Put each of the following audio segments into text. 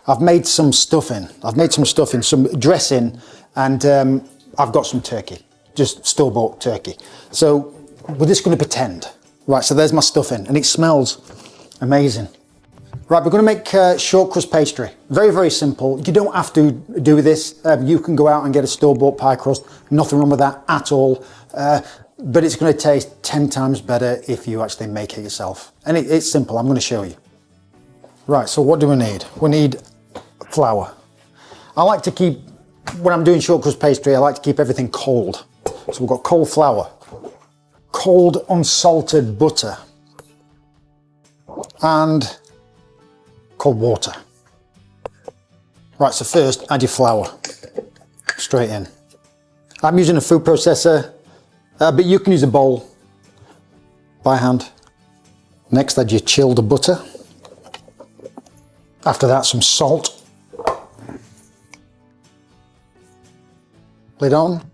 I've made some stuffing. Some dressing, and I've got some turkey, just store-bought turkey. So we're just going to pretend. Right, so there's my stuffing, and it smells amazing. Right, we're going to make short crust pastry. Very, very simple. You don't have to do this. You can go out and get a store-bought pie crust. Nothing wrong with that at all. But it's going to taste 10 times better if you actually make it yourself. And it's simple. I'm going to show you. Right, so what do we need? We need flour. I like to keep, when I'm doing short crust pastry, I like to keep everything cold. So we've got cold flour, cold unsalted butter, and cold water. Right, so first add your flour straight in. I'm using a food processor, but you can use a bowl by hand. Next add your chilled butter. After that, some salt. Lid on.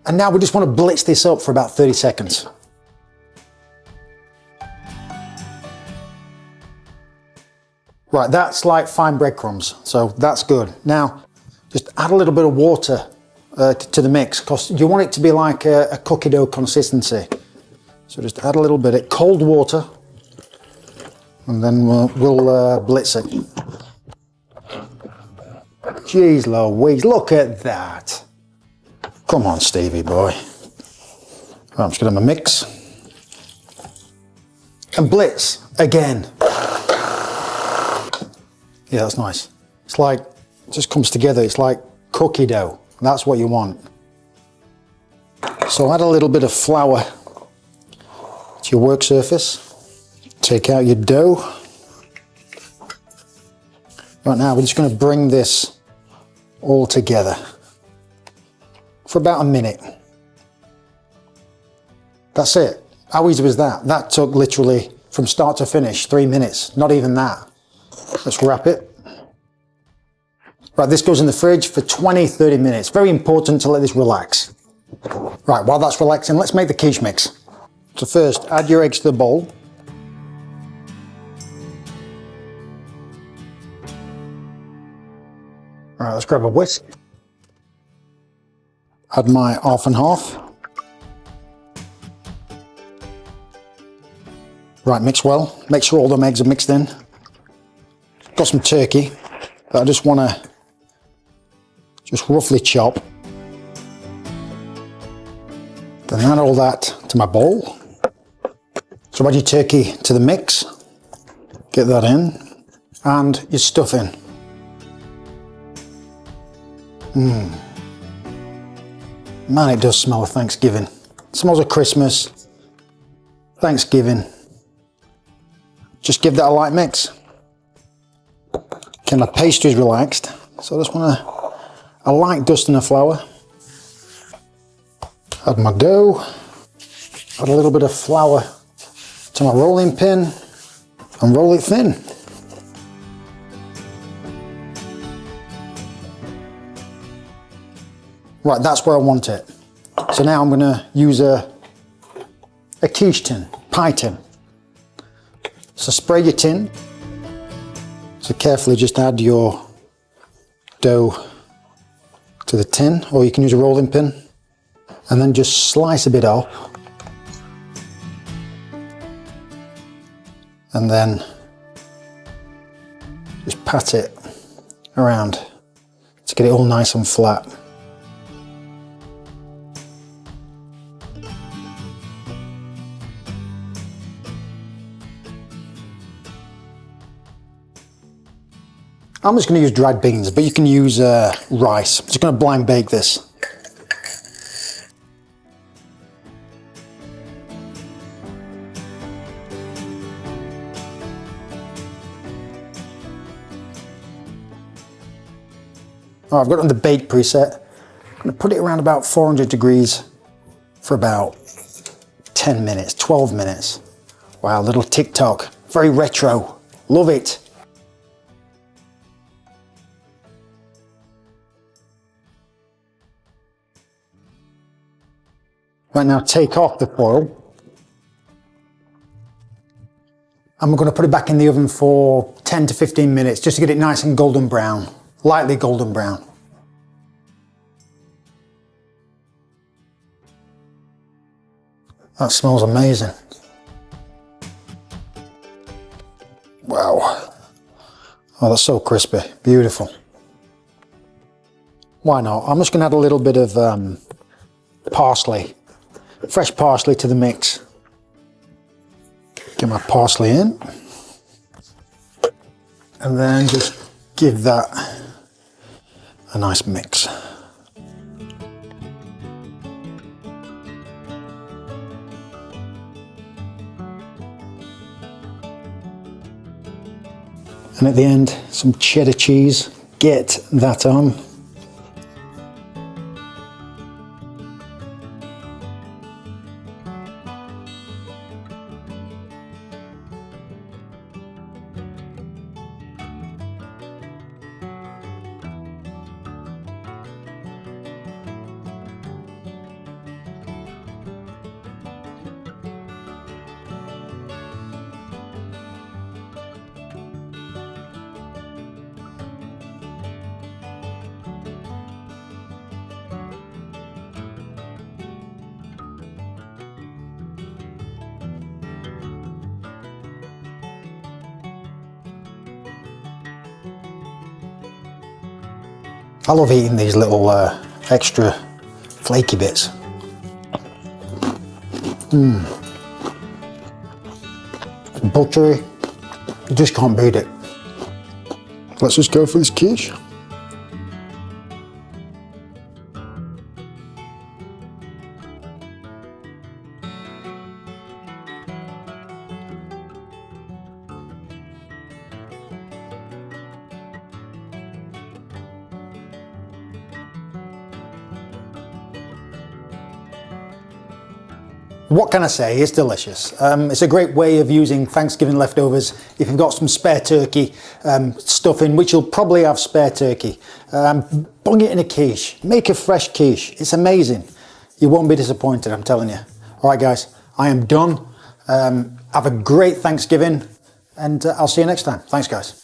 And now we just want to blitz this up for about 30 seconds. Right, that's like fine breadcrumbs, so that's good. Now, just add a little bit of water to the mix, because you want it to be like a cookie dough consistency. So just add a little bit of cold water, and then we'll blitz it. Jeez Louise, look at that. Come on, Stevie boy. Right, I'm just gonna have a mix. And blitz again. Yeah, that's nice. It's like, it just comes together. It's like cookie dough. That's what you want. So add a little bit of flour to your work surface. Take out your dough. Right now, we're just going to bring this all together for about a minute. That's it. How easy was that? That took literally from start to finish 3 minutes, not even that. Let's wrap it. Right, this goes in the fridge for 20-30 minutes. Very important to let this relax. Right, while that's relaxing, let's make the quiche mix. So first, add your eggs to the bowl. All right, let's grab a whisk. Add my half and half. Right, mix well. Make sure all them eggs are mixed in. Got some turkey that I just want to just roughly chop. Then add all that to my bowl. So add your turkey to the mix. Get that in. And your stuffing. Man, it does smell of Thanksgiving. It smells of Christmas, Thanksgiving. Just give that a light mix. Okay, my pastry's relaxed, so I just want a light dusting of flour. Add my dough. Add a little bit of flour to my rolling pin and roll it thin. Right, that's where I want it. So now I'm going to use a quiche tin, pie tin. So spray your tin. So carefully just add your dough to the tin, or you can use a rolling pin, and then just slice a bit off. And then just pat it around to get it all nice and flat. I'm just going to use dried beans, but you can use rice. I'm just going to blind bake this. Oh, I've got it on the bake preset. I'm going to put it around about 400 degrees for about 10 minutes, 12 minutes. Wow, little TikTok, very retro, love it. Right now, take off the foil And we're going to put it back in the oven for 10 to 15 minutes just to get it nice and golden brown, lightly golden brown. That smells amazing. Wow. Oh, that's so crispy, beautiful. Why not? I'm just going to add a little bit of parsley, fresh parsley to the mix. Get my parsley in. And then just give that a nice mix. And at the end, some cheddar cheese. Get that on. I love eating these little extra flaky bits. Buttery, you just can't beat it. Let's just go for this quiche. What can I say? It's delicious. It's a great way of using Thanksgiving leftovers. If you've got some spare turkey stuffing, which you'll probably have spare turkey, bung it in a quiche. Make a fresh quiche. It's amazing. You won't be disappointed, I'm telling you. All right, guys, I am done. Have a great Thanksgiving, and I'll see you next time. Thanks, guys.